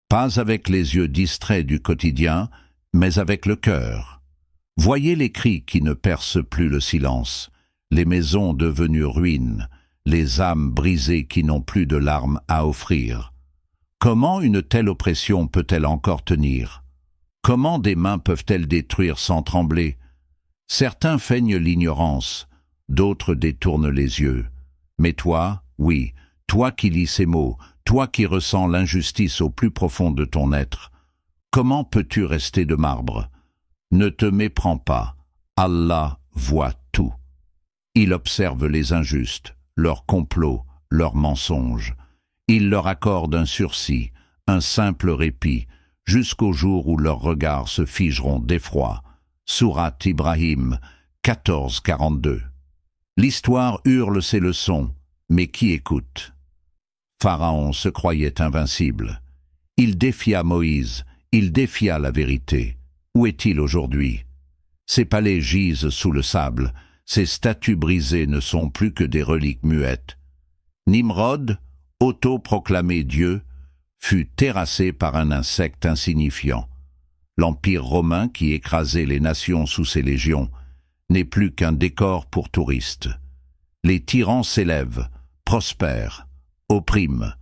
pas avec les yeux distraits du quotidien, mais avec le cœur. Voyez les cris qui ne percent plus le silence, les maisons devenues ruines, les âmes brisées qui n'ont plus de larmes à offrir. Comment une telle oppression peut-elle encore tenir? Comment des mains peuvent-elles détruire sans trembler? Certains feignent l'ignorance, d'autres détournent les yeux. Mais toi, oui, toi qui lis ces mots, toi qui ressens l'injustice au plus profond de ton être, comment peux-tu rester de marbre? Ne te méprends pas, Allah voit tout. Il observe les injustes, leurs complots, leurs mensonges. Il leur accorde un sursis, un simple répit, jusqu'au jour où leurs regards se figeront d'effroi. Sourate Ibrahim 14:42. L'histoire hurle ses leçons, mais qui écoute? Pharaon se croyait invincible. Il défia Moïse, il défia la vérité. Où est-il aujourd'hui? Ses palais gisent sous le sable, ses statues brisées ne sont plus que des reliques muettes. Nimrod, autoproclamé Dieu, fut terrassé par un insecte insignifiant. L'Empire romain qui écrasait les nations sous ses légions n'est plus qu'un décor pour touristes. Les tyrans s'élèvent, prospèrent, oppriment,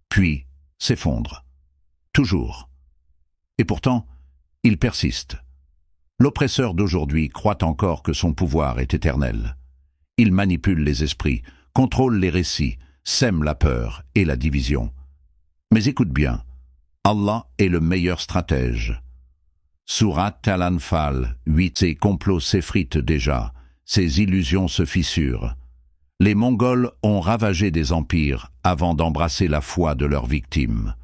puis s'effondrent. Toujours. Et pourtant, ils persistent. L'oppresseur d'aujourd'hui croit encore que son pouvoir est éternel. Il manipule les esprits, contrôle les récits, sème la peur et la division. Mais écoute bien, Allah est le meilleur stratège. Sourate Al-Anfal 8. Ses complots s'effritent déjà, ses illusions se fissurent. Les Mongols ont ravagé des empires avant d'embrasser la foi de leurs victimes.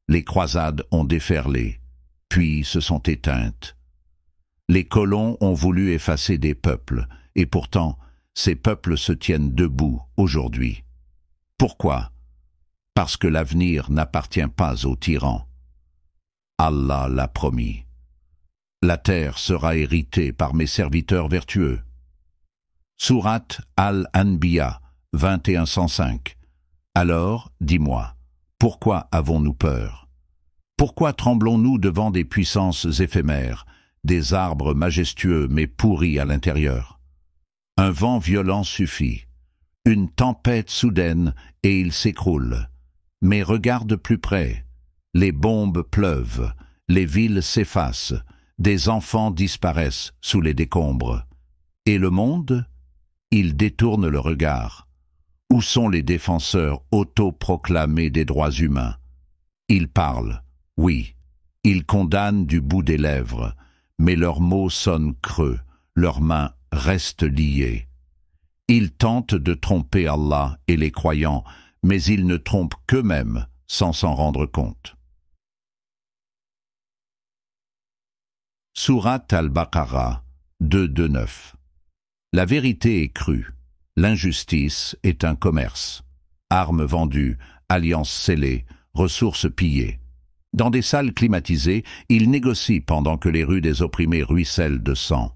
Les croisades ont déferlé, puis se sont éteintes. Les colons ont voulu effacer des peuples, et pourtant, ces peuples se tiennent debout aujourd'hui. Pourquoi? Parce que l'avenir n'appartient pas aux tyrans. Allah l'a promis. La terre sera héritée par mes serviteurs vertueux. Sourate Al-Anbiya 21:105. Alors, dis-moi, pourquoi avons-nous peur? Pourquoi tremblons-nous devant des puissances éphémères, des arbres majestueux mais pourris à l'intérieur? Un vent violent suffit, une tempête soudaine et il s'écroule. Mais regarde plus près, les bombes pleuvent, les villes s'effacent, des enfants disparaissent sous les décombres. Et le monde? Il détourne le regard. Où sont les défenseurs autoproclamés des droits humains? Ils parlent, oui, ils condamnent du bout des lèvres, mais leurs mots sonnent creux, leurs mains restent liées. Ils tentent de tromper Allah et les croyants, mais ils ne trompent qu'eux-mêmes sans s'en rendre compte. Sourate Al-Baqarah 2:9. La vérité est crue, l'injustice est un commerce. Armes vendues, alliances scellées, ressources pillées. Dans des salles climatisées, ils négocient pendant que les rues des opprimés ruissellent de sang.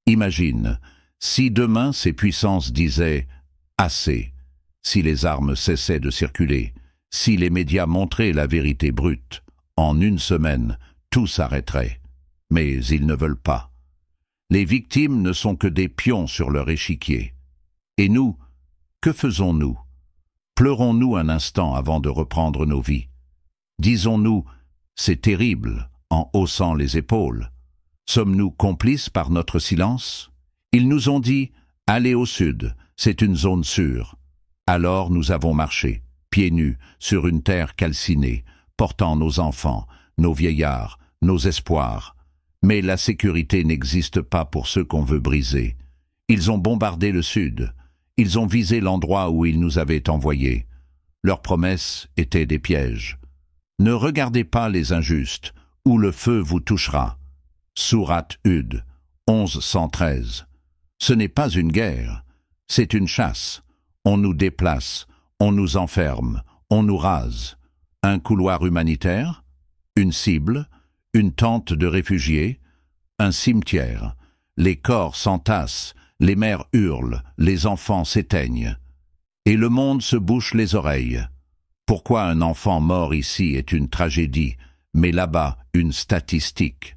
Imagine, si demain ces puissances disaient « assez », si les armes cessaient de circuler, si les médias montraient la vérité brute, en une semaine, tout s'arrêterait. Mais ils ne veulent pas. Les victimes ne sont que des pions sur leur échiquier. Et nous, que faisons-nous? Pleurons-nous un instant avant de reprendre nos vies? Disons-nous « c'est terrible » en haussant les épaules? Sommes-nous complices par notre silence? Ils nous ont dit « allez au sud, c'est une zone sûre ». Alors nous avons marché, pieds nus, sur une terre calcinée, portant nos enfants, nos vieillards, nos espoirs. Mais la sécurité n'existe pas pour ceux qu'on veut briser. Ils ont bombardé le sud. Ils ont visé l'endroit où ils nous avaient envoyés. Leurs promesses étaient des pièges. Ne regardez pas les injustes, ou le feu vous touchera. Sourate Hud 11:113. Ce n'est pas une guerre, c'est une chasse. On nous déplace, on nous enferme, on nous rase. Un couloir humanitaire? Une cible? Une tente de réfugiés? Un cimetière? Les corps s'entassent, les mères hurlent, les enfants s'éteignent. Et le monde se bouche les oreilles. Pourquoi un enfant mort ici est une tragédie, mais là-bas une statistique.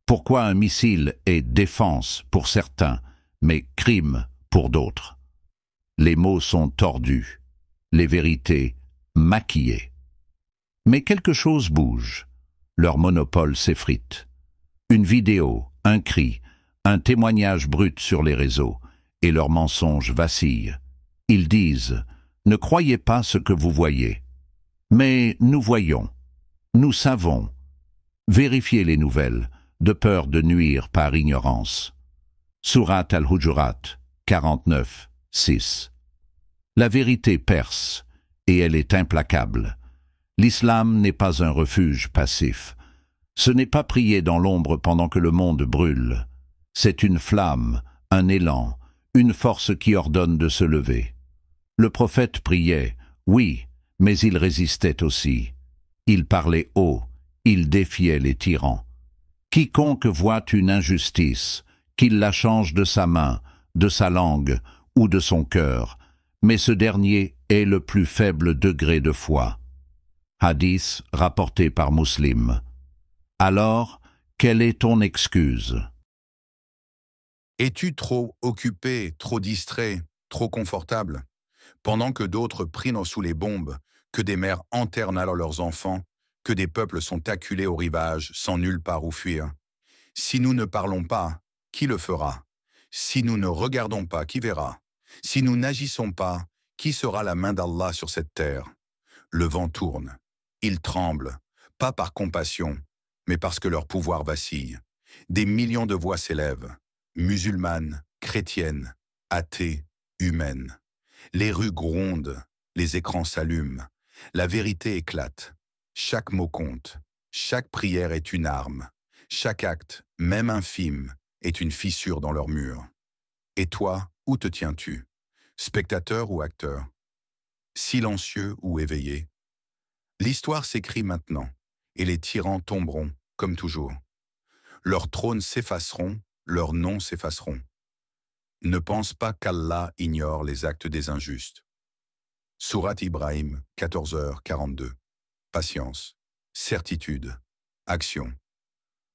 Pourquoi un missile est défense pour certains, mais crime pour d'autres? Les mots sont tordus, les vérités maquillées. Mais quelque chose bouge. Leur monopole s'effrite. Une vidéo, un cri, un témoignage brut sur les réseaux, et leurs mensonges vacillent. Ils disent « Ne croyez pas ce que vous voyez ». Mais nous voyons, nous savons. Vérifiez les nouvelles, de peur de nuire par ignorance. Sourate Al-Hujurat, 49, 6. La vérité perce, et elle est implacable. L'islam n'est pas un refuge passif. Ce n'est pas prier dans l'ombre pendant que le monde brûle. C'est une flamme, un élan, une force qui ordonne de se lever. Le prophète priait, oui, mais il résistait aussi. Il parlait haut, il défiait les tyrans. Quiconque voit une injustice, qu'il la change de sa main, de sa langue ou de son cœur, mais ce dernier est le plus faible degré de foi. Hadith rapporté par Muslim. Alors, quelle est ton excuse? Es-tu trop occupé, trop distrait, trop confortable? Pendant que d'autres prient sous les bombes, que des mères enterrent alors leurs enfants, que des peuples sont acculés au rivage, sans nulle part où fuir. Si nous ne parlons pas, qui le fera? Si nous ne regardons pas, qui verra? Si nous n'agissons pas, qui sera la main d'Allah sur cette terre? Le vent tourne, ils tremblent, pas par compassion, mais parce que leur pouvoir vacille. Des millions de voix s'élèvent, musulmanes, chrétiennes, athées, humaines. Les rues grondent, les écrans s'allument, la vérité éclate. Chaque mot compte, chaque prière est une arme, chaque acte, même infime, est une fissure dans leur mur. Et toi, où te tiens-tu? Spectateur ou acteur? Silencieux ou éveillé? L'histoire s'écrit maintenant, et les tyrans tomberont, comme toujours. Leurs trônes s'effaceront, leurs noms s'effaceront. Ne pense pas qu'Allah ignore les actes des injustes. Sourate Ibrahim, 14h42. Patience, certitude, action.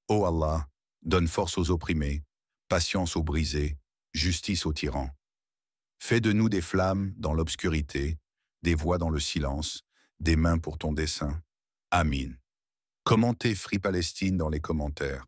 Ô Allah, donne force aux opprimés, patience aux brisés, justice aux tyrans. Fais de nous des flammes dans l'obscurité, des voix dans le silence, des mains pour ton dessein. Amin. Commentez Free Palestine dans les commentaires.